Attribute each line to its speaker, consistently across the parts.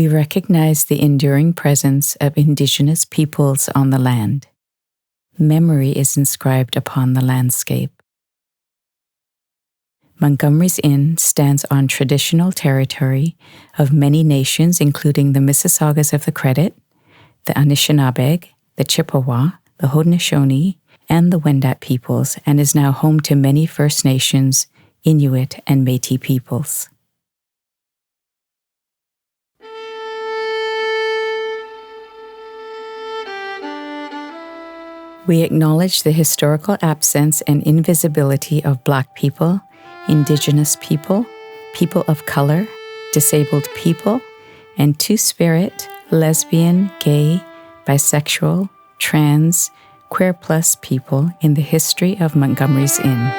Speaker 1: we recognize the enduring presence of Indigenous peoples on the land. Memory is inscribed upon the landscape. Montgomery's Inn stands on traditional territory of many nations, including the Mississaugas of the Credit, the Anishinaabeg, the Chippewa, the Haudenosaunee, and the Wendat peoples, and is now home to many First Nations, Inuit, and Métis peoples. We acknowledge the historical absence and invisibility of Black people, Indigenous people, people of color, disabled people, and two-spirit, lesbian, gay, bisexual, trans, queer plus people in the history of Montgomery's Inn.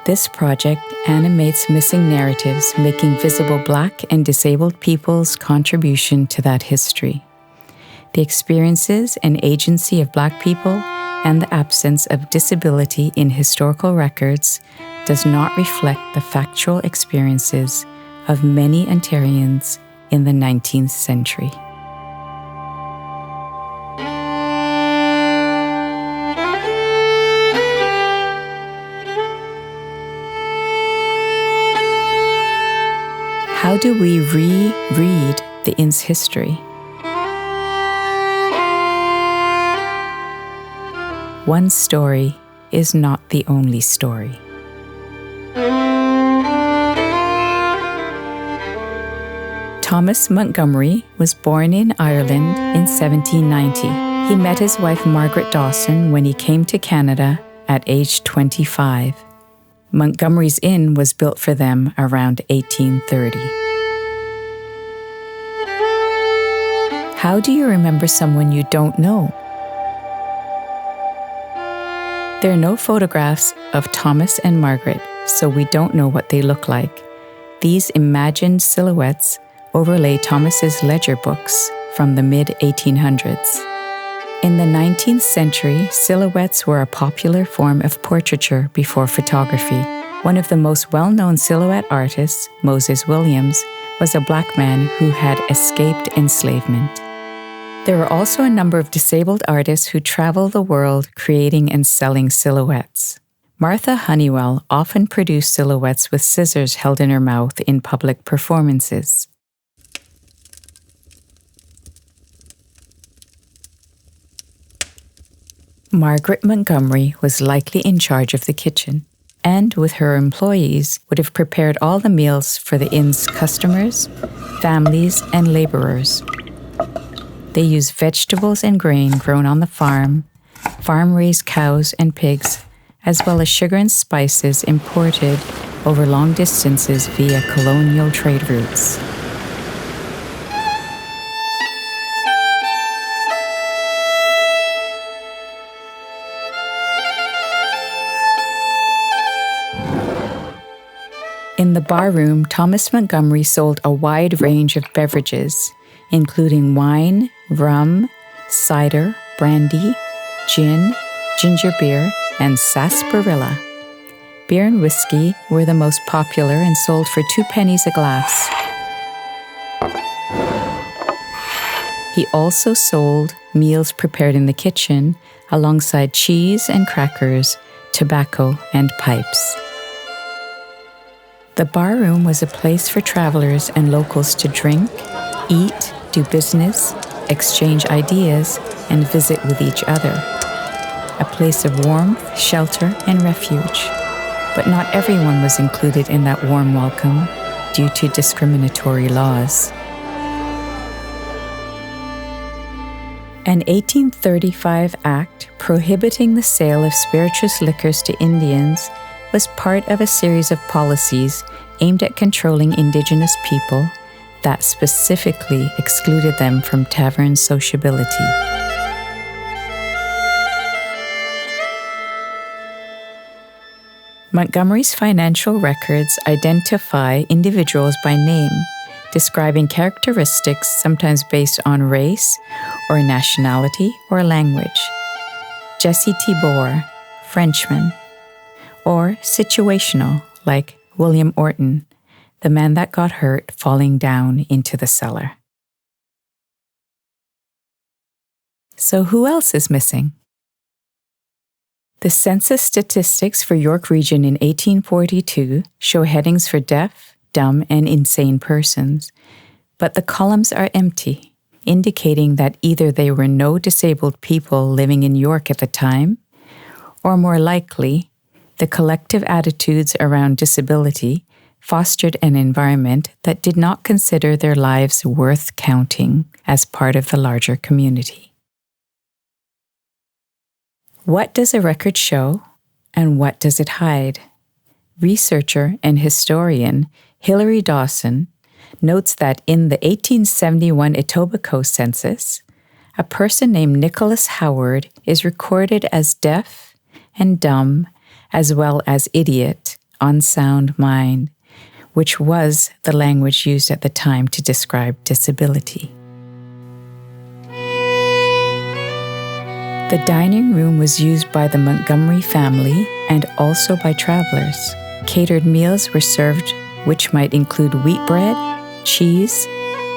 Speaker 1: This project animates missing narratives, making visible Black and disabled people's contribution to that history. The experiences and agency of Black people and the absence of disability in historical records does not reflect the factual experiences of many Ontarians in the 19th century. How do we reread the Inn's history? One story is not the only story. Thomas Montgomery was born in Ireland in 1790. He met his wife Margaret Dawson when he came to Canada at age 25. Montgomery's Inn was built for them around 1830. How do you remember someone you don't know? There are no photographs of Thomas and Margaret, so we don't know what they look like. These imagined silhouettes overlay Thomas's ledger books from the mid-1800s. In the 19th century, silhouettes were a popular form of portraiture before photography. One of the most well-known silhouette artists, Moses Williams, was a Black man who had escaped enslavement. There were also a number of disabled artists who traveled the world creating and selling silhouettes. Martha Honeywell often produced silhouettes with scissors held in her mouth in public performances. Margaret Montgomery was likely in charge of the kitchen, and with her employees would have prepared all the meals for the inn's customers, families, and laborers. They used vegetables and grain grown on the farm-raised cows and pigs, as well as sugar and spices imported over long distances via colonial trade routes. In the barroom, Thomas Montgomery sold a wide range of beverages, including wine, rum, cider, brandy, gin, ginger beer, and sarsaparilla. Beer and whiskey were the most popular and sold for 2 pennies a glass. He also sold meals prepared in the kitchen alongside cheese and crackers, tobacco, and pipes. The barroom was a place for travelers and locals to drink, eat, do business, exchange ideas, and visit with each other. A place of warmth, shelter, and refuge. But not everyone was included in that warm welcome due to discriminatory laws. An 1835 act prohibiting the sale of spirituous liquors to Indians was part of a series of policies aimed at controlling Indigenous people that specifically excluded them from tavern sociability. Montgomery's financial records identify individuals by name, describing characteristics sometimes based on race or nationality or language. Jesse Tibor, Frenchman. Or situational, like William Orton, the man that got hurt falling down into the cellar. So who else is missing? The census statistics for York Region in 1842 show headings for deaf, dumb, and insane persons, but the columns are empty, indicating that either there were no disabled people living in York at the time, or more likely, the collective attitudes around disability fostered an environment that did not consider their lives worth counting as part of the larger community. What does a record show, and what does it hide? Researcher and historian Hilary Dawson notes that in the 1871 Etobicoke census, a person named Nicholas Howard is recorded as deaf and dumb, as well as idiot, unsound mind, which was the language used at the time to describe disability. The dining room was used by the Montgomery family and also by travelers. Catered meals were served, which might include wheat bread, cheese,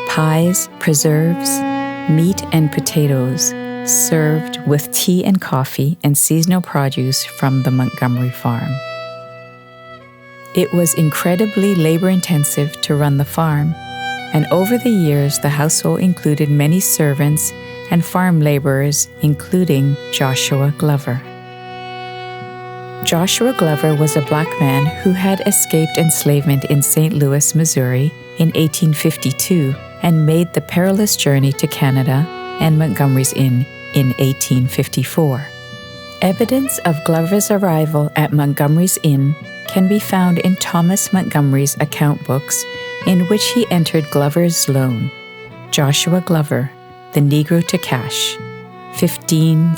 Speaker 1: pies, preserves, meat and potatoes, served with tea and coffee and seasonal produce from the Montgomery farm. It was incredibly labor-intensive to run the farm, and over the years the household included many servants and farm laborers, including Joshua Glover. Joshua Glover was a black man who had escaped enslavement in St. Louis, Missouri in 1852 and made the perilous journey to Canada and Montgomery's Inn in 1854. Evidence of Glover's arrival at Montgomery's Inn can be found in Thomas Montgomery's account books, in which he entered Glover's loan. Joshua Glover, the Negro to cash, $15.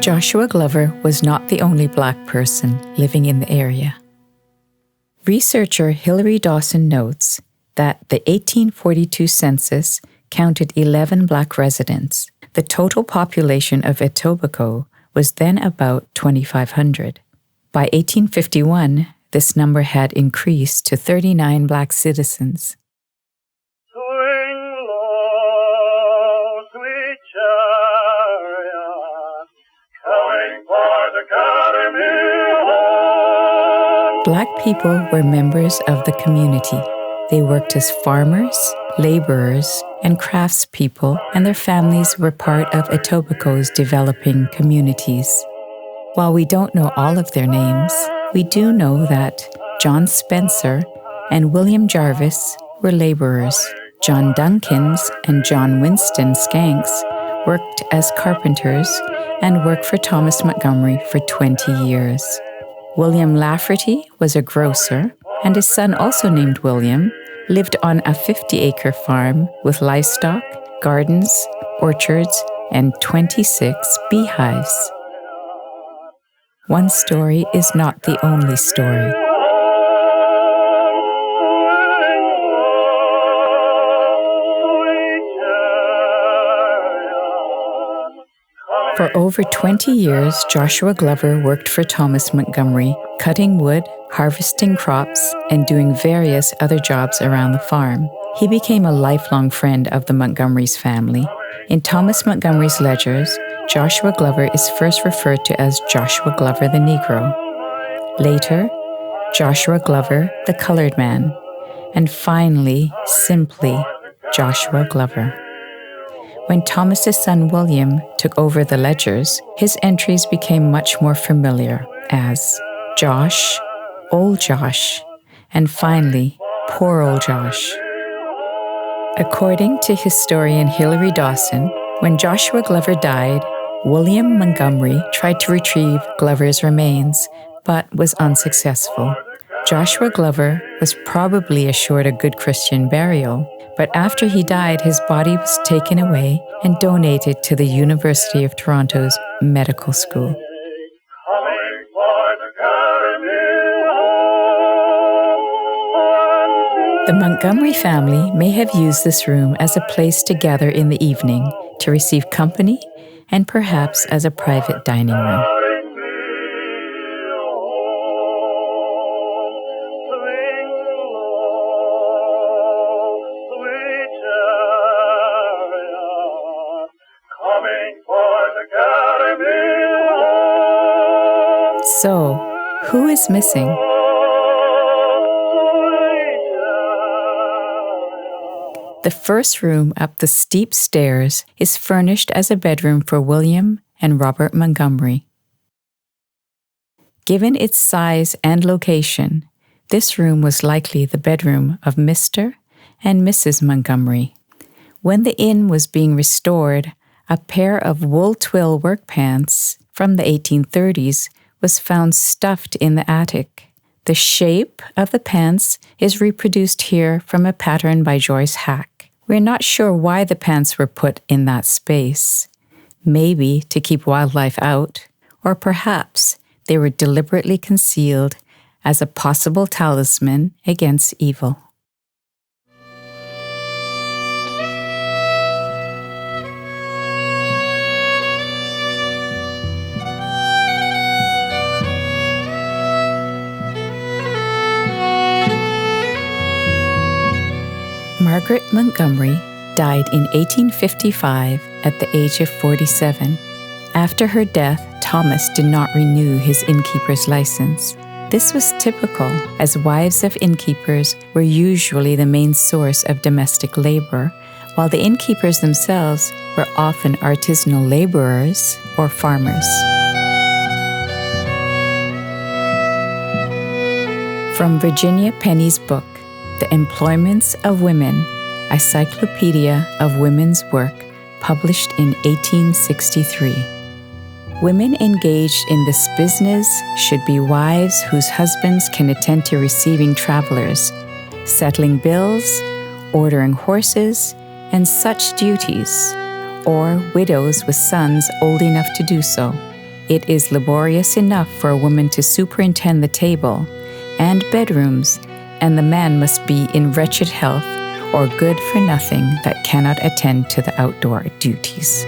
Speaker 1: Joshua Glover was not the only black person living in the area. Researcher Hilary Dawson notes that the 1842 census counted 11 black residents. The total population of Etobicoke was then about 2,500. By 1851, this number had increased to 39 black citizens. Black people were members of the community. They worked as farmers, laborers, and craftspeople, and their families were part of Etobicoke's developing communities. While we don't know all of their names, we do know that John Spencer and William Jarvis were laborers. John Dunkins and John Winston Skanks worked as carpenters and worked for Thomas Montgomery for 20 years. William Lafferty was a grocer, and his son, also named William, lived on a 50-acre farm with livestock, gardens, orchards, and 26 beehives. One story is not the only story. For over 20 years, Joshua Glover worked for Thomas Montgomery, cutting wood, harvesting crops, and doing various other jobs around the farm. He became a lifelong friend of the Montgomery's family. In Thomas Montgomery's ledgers, Joshua Glover is first referred to as Joshua Glover the Negro. Later, Joshua Glover the Colored Man. And finally, simply, Joshua Glover. When Thomas's son William took over the ledgers, his entries became much more familiar as Josh, Old Josh, and finally, Poor Old Josh. According to historian Hilary Dawson, when Joshua Glover died, William Montgomery tried to retrieve Glover's remains, but was unsuccessful. Joshua Glover was probably assured a good Christian burial, but after he died, his body was taken away and donated to the University of Toronto's medical school. The Montgomery family may have used this room as a place to gather in the evening, to receive company, and perhaps as a private dining room. So, who is missing? The first room up the steep stairs is furnished as a bedroom for William and Robert Montgomery. Given its size and location, this room was likely the bedroom of Mr. and Mrs. Montgomery. When the inn was being restored, a pair of wool twill work pants from the 1830s was found stuffed in the attic. The shape of the pants is reproduced here from a pattern by Joyce Hack. We're not sure why the pants were put in that space. Maybe to keep wildlife out, or perhaps they were deliberately concealed as a possible talisman against evil. Margaret Montgomery died in 1855 at the age of 47. After her death, Thomas did not renew his innkeeper's license. This was typical, as wives of innkeepers were usually the main source of domestic labor, while the innkeepers themselves were often artisanal laborers or farmers. From Virginia Penny's book, The Employments of Women, a Cyclopedia of Women's Work, published in 1863. Women engaged in this business should be wives whose husbands can attend to receiving travelers, settling bills, ordering horses, and such duties, or widows with sons old enough to do so. It is laborious enough for a woman to superintend the table and bedrooms, and the man must be in wretched health or good for nothing that cannot attend to the outdoor duties.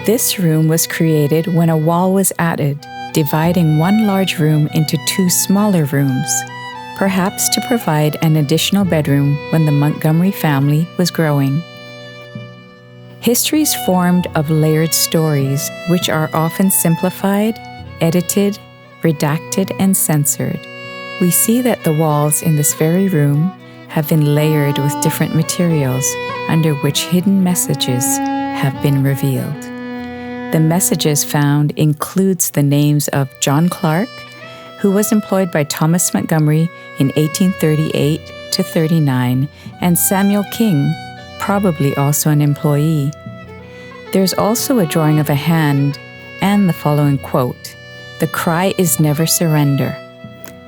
Speaker 1: This room was created when a wall was added, dividing one large room into two smaller rooms, perhaps to provide an additional bedroom when the Montgomery family was growing. History is formed of layered stories, which are often simplified, edited, redacted, and censored. We see that the walls in this very room have been layered with different materials under which hidden messages have been revealed. The messages found includes the names of John Clark, who was employed by Thomas Montgomery in 1838 to 39, and Samuel King, probably also an employee. There's also a drawing of a hand and the following quote, "The cry is never surrender,"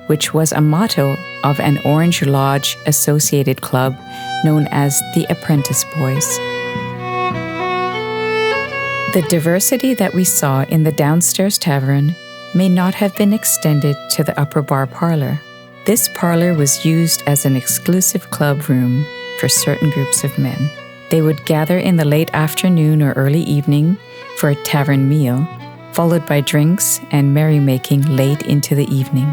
Speaker 1: which was a motto of an Orange Lodge associated club known as the Apprentice Boys. The diversity that we saw in the downstairs tavern may not have been extended to the upper bar parlor. This parlor was used as an exclusive club room for certain groups of men. They would gather in the late afternoon or early evening for a tavern meal, followed by drinks and merrymaking late into the evening.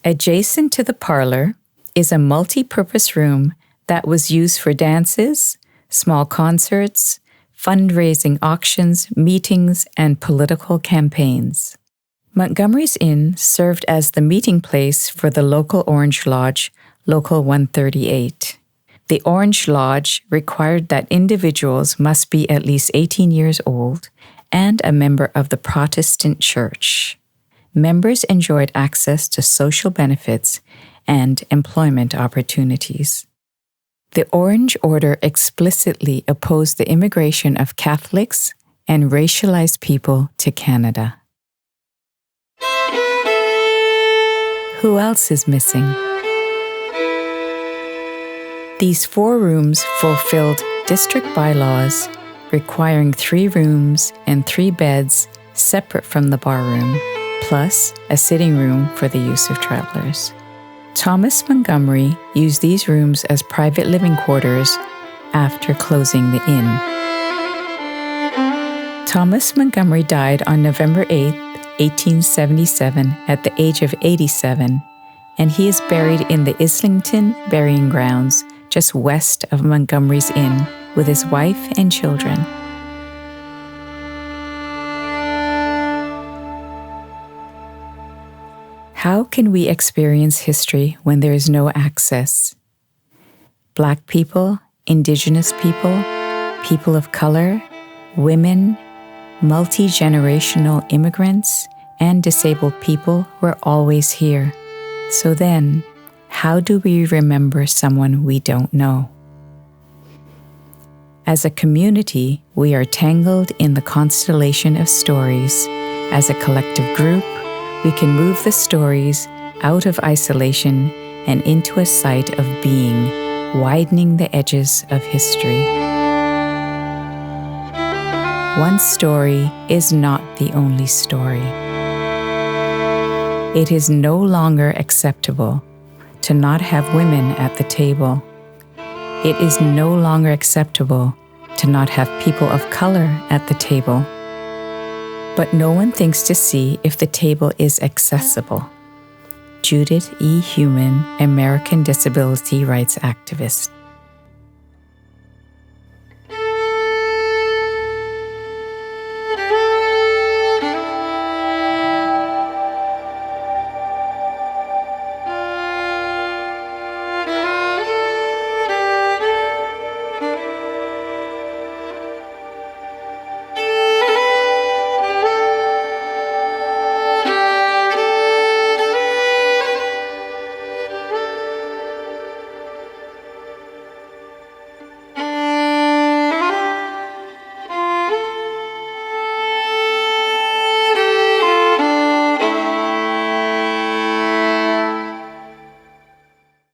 Speaker 1: Adjacent to the parlor is a multi-purpose room that was used for dances, small concerts, fundraising auctions, meetings, and political campaigns. Montgomery's Inn served as the meeting place for the local Orange Lodge, Local 138. The Orange Lodge required that individuals must be at least 18 years old and a member of the Protestant Church. Members enjoyed access to social benefits and employment opportunities. The Orange Order explicitly opposed the immigration of Catholics and racialized people to Canada. Who else is missing? These 4 rooms fulfilled district bylaws requiring 3 rooms and 3 beds separate from the barroom, plus a sitting room for the use of travelers. Thomas Montgomery used these rooms as private living quarters after closing the inn. Thomas Montgomery died on November 8, 1877, at the age of 87, and he is buried in the Islington Burying Grounds, just west of Montgomery's Inn, with his wife and children. How can we experience history when there is no access? Black people, Indigenous people, people of color, women, multi-generational immigrants, and disabled people were always here. So then, how do we remember someone we don't know? As a community, we are tangled in the constellation of stories. As a collective group, we can move the stories out of isolation and into a site of being, widening the edges of history. One story is not the only story. It is no longer acceptable to not have women at the table. It is no longer acceptable to not have people of color at the table. But no one thinks to see if the table is accessible. Judith Heumann, American disability rights activist.